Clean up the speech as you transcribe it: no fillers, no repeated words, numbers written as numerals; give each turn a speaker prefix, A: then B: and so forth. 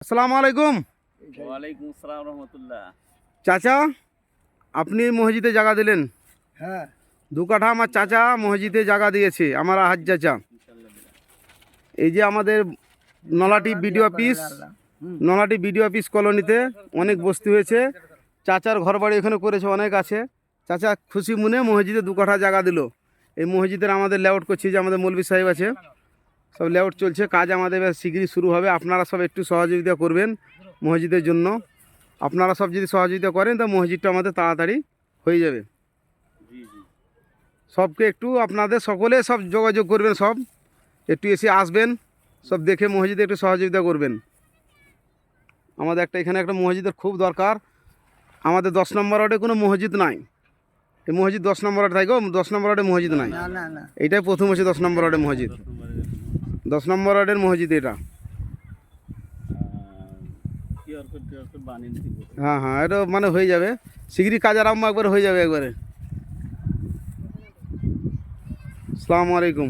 A: আসসালামু আলাইকুম।
B: ওয়ালাইকুম আসসালাম রহমতুল্লাহ।
A: চাচা, আপনি মসজিদে জায়গা দিলেন।
C: হ্যাঁ,
A: 2 কাঠা আমার চাচা মসজিদে জায়গা দিয়েছে, আমার হাজ চাচা। এই যে আমাদের Nalhati BDO office, Nalhati BDO office কলোনিতে অনেক বস্তি হয়েছে। চাচার ঘর বাড়ি এখানে করেছে, অনেক আছে। চাচা খুশি মনে মসজিদে 2 কাঠা জায়গা দিল। এই মসজিদের আমাদের লেআউট করছি, যে আমাদের মৌলভী সাহেব আছে, সব লেআউট চলছে, কাজ আমাদের এবার শীঘ্রই শুরু হবে। আপনারা সব একটু সহযোগিতা করবেন মসজিদের জন্য। আপনারা সব যদি সহযোগিতা করেন তো মসজিদটা আমাদের তাড়াতাড়ি হয়ে যাবে। সবকে একটু আপনাদের সকলে সব যোগাযোগ করবেন, সব একটু এসে আসবেন, সব দেখে মসজিদে একটু সহযোগিতা করবেন। আমাদের এখানে একটা মসজিদের খুব দরকার। আমাদের 10 নম্বর ওয়ার্ডে কোনো মসজিদ নাই। এই মসজিদ 10 নম্বর ওয়ার্ড থাকো, 10 নম্বর ওয়ার্ডে মসজিদ নাই।
C: না না না,
A: এইটাই প্রথম হচ্ছে 10 নম্বর ওয়ার্ডে মসজিদ। 10 নম্বর ওয়ার্ডের মসজিদ এটা। হ্যাঁ হ্যাঁ, এটা মানে হয়ে যাবে শীঘ্রই, কাজ আরম্ভ একবারে হয়ে যাবে একবারে। আসসালামু আলাইকুম।